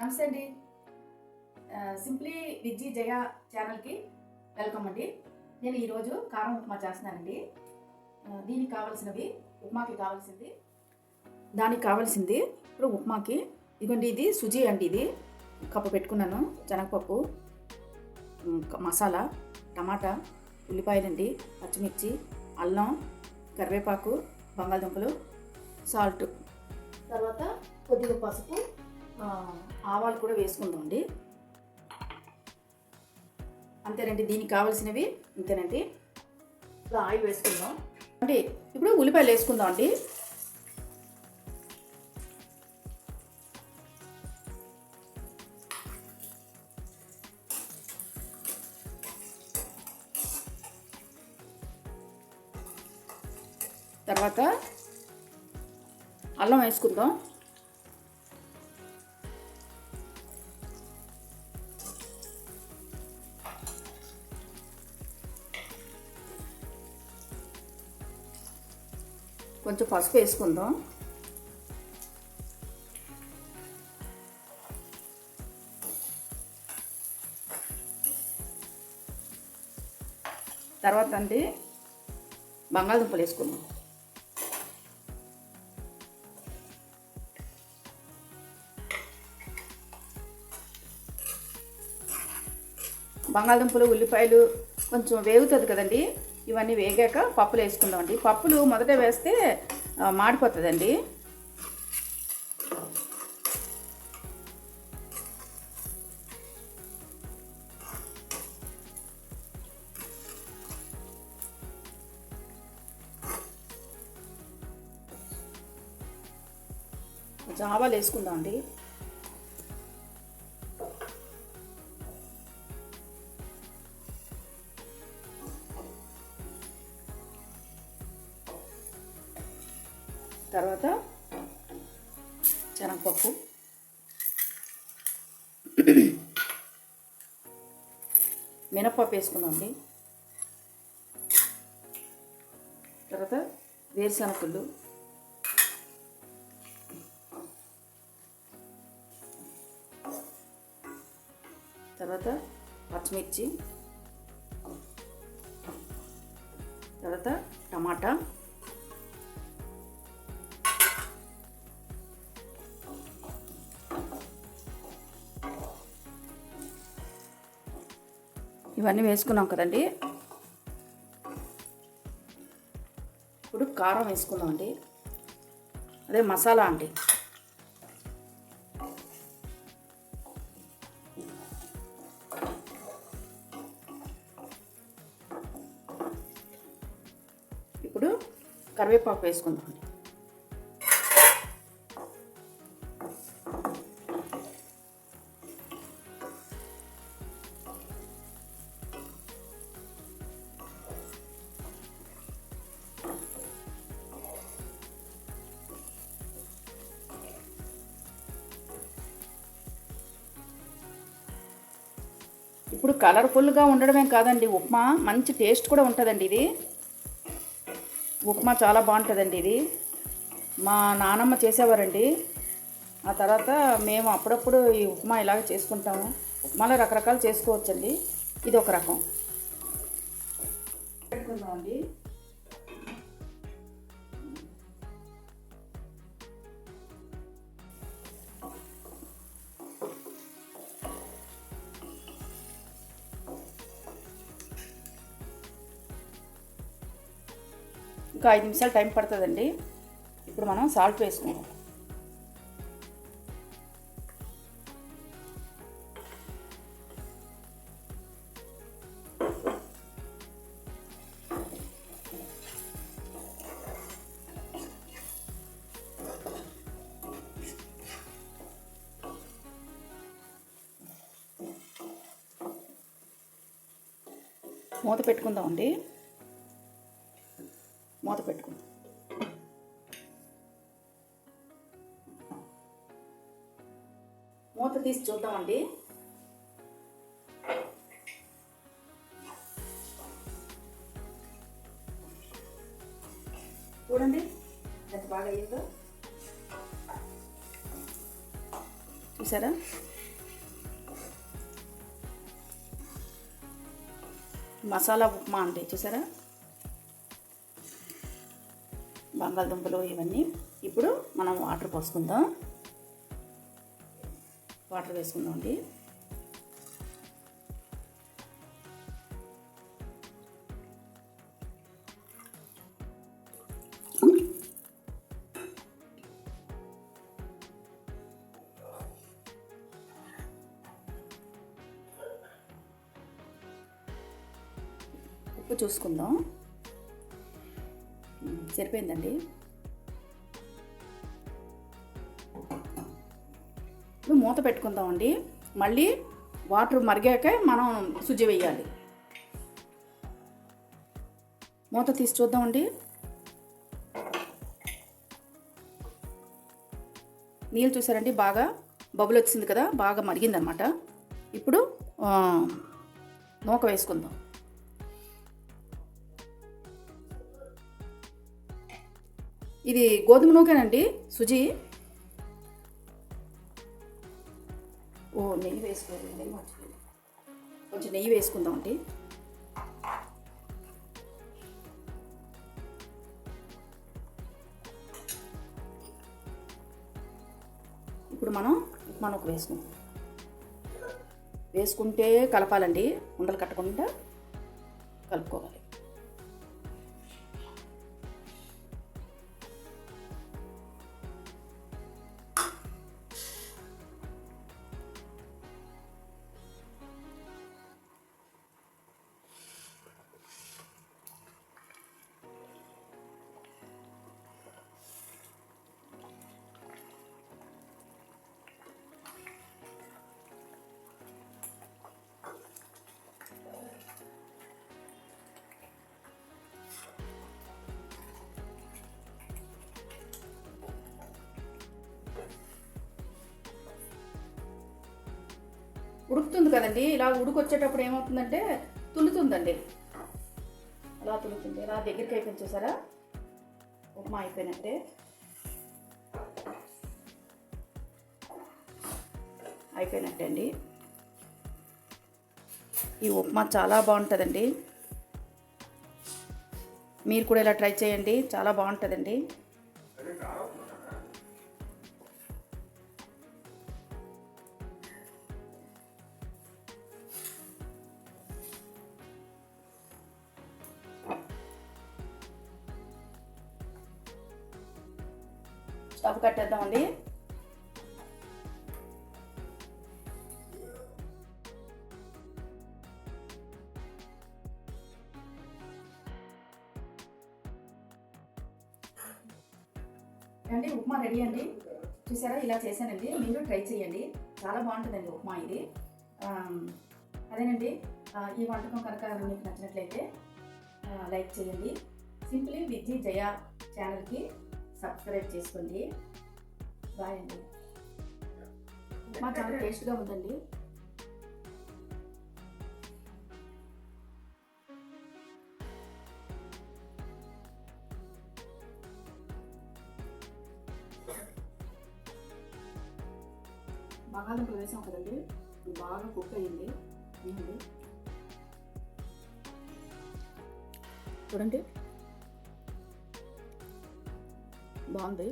నమస్తే అండి. సింప్లీ విజ్జి జయ ఛానల్కి వెల్కమ్ అండి. నేను ఈరోజు కారం ఉప్మా చేస్తున్నానండి. దీనికి కావాల్సినవి, ఉప్మాకి కావాల్సింది, దానికి కావాల్సింది ఇప్పుడు ఉప్మాకి ఇదిగోండి, ఇది సుజీ అండి. ఇది కప్పు పెట్టుకున్నాను. శనగపప్పు, మసాలా, టమాటా, ఉల్లిపాయలండి, పచ్చిమిర్చి, అల్లం, కరివేపాకు, బంగాళదుంపలు, సాల్ట్, తర్వాత కొద్దిగా పసుపు, ఆవాలు కూడా వేసుకుందామండి. అంతేనండి, దీనికి కావాల్సినవి ఇంతేనండి. ఇప్పుడు ఆయిల్ వేసుకుందాం అండి. ఇప్పుడు ఉల్లిపాయలు వేసుకుందాం అండి. తర్వాత అల్లం వేసుకుందాం. కొంచెం పసుపు వేసుకుందాం. తర్వాత అండి బంగాళదుంపలు వేసుకుందాం. బంగాళదుంపలు, ఉల్లిపాయలు కొంచెం వేగుతుంది కదండి. ఇవన్నీ వేగాక పప్పులు వేసుకుందామండి. పప్పులు మొదట వేస్తే మాడిపోతుందండి. కొంచెం ఆవాలు వేసుకుందామండి. తర్వాత శనగపప్పు, మినప్పప్పు వేసుకుందామండి. తర్వాత వేరుశనగలు, తర్వాత పచ్చిమిర్చి, తర్వాత టమాటా, ఇవన్నీ వేసుకున్నాం కదండి. ఇప్పుడు కారం వేసుకుందాం అండి. అదే మసాలా అండి. ఇప్పుడు కరివేపాకు వేసుకుందాం అండి. ఇప్పుడు కలర్ఫుల్గా ఉండడమే కాదండి, ఉప్మా మంచి టేస్ట్ కూడా ఉంటుందండి. ఇది ఉప్మా చాలా బాగుంటుందండి. ఇది మా నానమ్మ చేసేవారండి. ఆ తర్వాత మేము అప్పుడప్పుడు ఈ ఉప్మా ఇలాగ చేసుకుంటాము. ఉప్మాలో రకరకాలు చేసుకోవచ్చండి. ఇది ఒక రకం. పెట్టుకుందామండి. ఇంకా 5 నిమిషాలు టైం పడుతుందండి. ఇప్పుడు మనం సాల్ట్ వేసుకుందాం. మూత పెట్టుకుందామండి. మూత పెట్టుకుందాం. మూత తీసి చూద్దామండి. చూడండి ఎంత బాగా అయ్యిందో. చూసారా? మసాలా ఉప్మా అండి, చూసారా? బంగాళదుంపలు ఇవన్నీ. ఇప్పుడు మనం వాటర్ పోసుకుందాం. వాటర్ వేసుకుందాం అండి. ఉప్పు చూసుకుందాం. సరిపోయిందండి. ఇప్పుడు మూత పెట్టుకుందామండి. మళ్ళీ వాటర్ మరిగాక మనం సుజి వేయాలి. మూత తీసి చూద్దామండి. నీళ్ళు చూసారండి, బాగా బబుల్ వచ్చింది కదా, బాగా మరిగిందనమాట. ఇప్పుడు నూక వేసుకుందాం. ఇది గోధుమ నూకేనండి, సుజి. నెయ్యి వేసుకోవాలి, నెయ్యి మర్చిపోయింది. కొంచెం నెయ్యి వేసుకుందామండి. ఇప్పుడు మనం ఉప్మా నూక వేసుకుందాం. వేసుకుంటే కలపాలండి, ఉండలు కట్టకుండా కలుపుకోవాలి. ఉడుకుతుంది కదండి, ఇలా ఉడుకొచ్చేటప్పుడు ఏమవుతుందంటే తులుతుందండి. అలా తులుతుంది, ఇలా దగ్గరికి అయిపోయింది. చూసారా? ఉప్మా అయిపోయినట్టే. అయిపోయినట్టే అండి. ఈ ఉప్మా చాలా బాగుంటుందండి. మీరు కూడా ఇలా ట్రై చేయండి, చాలా బాగుంటుందండి. స్టవ్ కట్టేద్దామండి. అండి ఉప్మా రెడీ అండి. చూసారా? ఇలా చేశానండి, మీరు ట్రై చేయండి, చాలా బాగుంటుందండి ఉప్మా ఇది. అదేనండి, ఈ వంటకం కనుక మీకు నచ్చినట్లయితే లైక్ చేయండి. సింప్లీ విత్ జయ ఛానల్కి సబ్స్క్రైబ్ చేసుకోండి. బాయ్ అండి. ఉప్మా చాలా టేస్ట్గా ఉందండి. బంగాళదుంపలు వేసాం కదండి, బాగా కుక్ అయ్యింది. చూడండి, బాగుంది.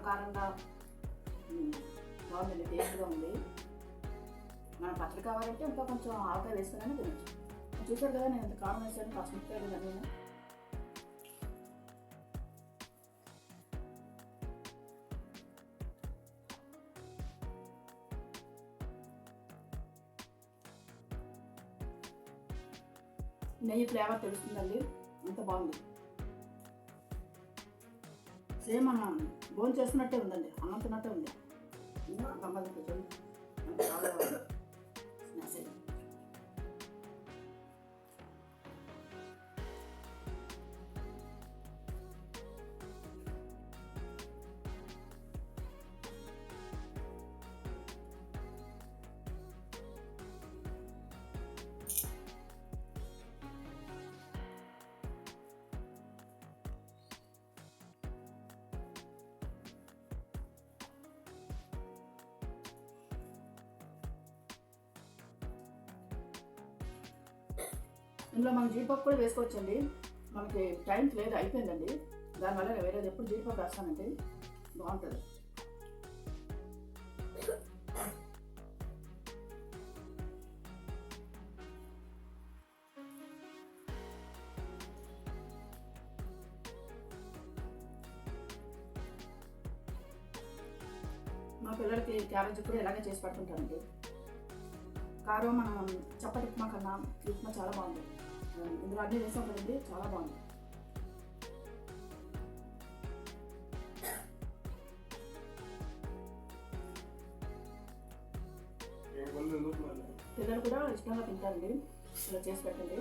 కారంగా బాగుందండి, టేస్ట్గా ఉంది. మన పచ్చడి కావాలంటే ఇంకా కొంచెం ఆవకాయ వేసుకుని తినచ్చు. చూసారు కదా, నేను ఇంత కారం వేసాను, పచ్చిమిరపకాయలు నేను. నెయ్యి ఫ్లేవర్ తెలుస్తుందండి, అంత బాగుంది. సేమ్ మనం భోజనం చేస్తున్నట్టే ఉందండి, అన్నం తిన్నట్టే ఉంది. బంగాళదుంప చూడు మనకి చాలా స్నాక్స్ అయ్యి. ఇందులో మనం జీడిపప్పు కూడా వేసుకోవచ్చండి. మనకి టైం లేదు, అయిపోయిందండి. దానివల్ల నేను వేరేది ఎప్పుడు జీడిపప్పు వేస్తానండి, బాగుంటుంది. మా పిల్లలకి క్యారేజ్ కూడా ఇలాగే చేసి పెడుతుంటానండి. కారం మనం చప్పటి ఉప్మా కన్నా ఈ ఉప్మా చాలా బాగుంది. ఇందులో అన్నీ వేసాం కదండి, చాలా బాగుంది. పిల్లలు కూడా ఇష్టంగా తింటారండి, ఇలా చేసి పెట్టండి.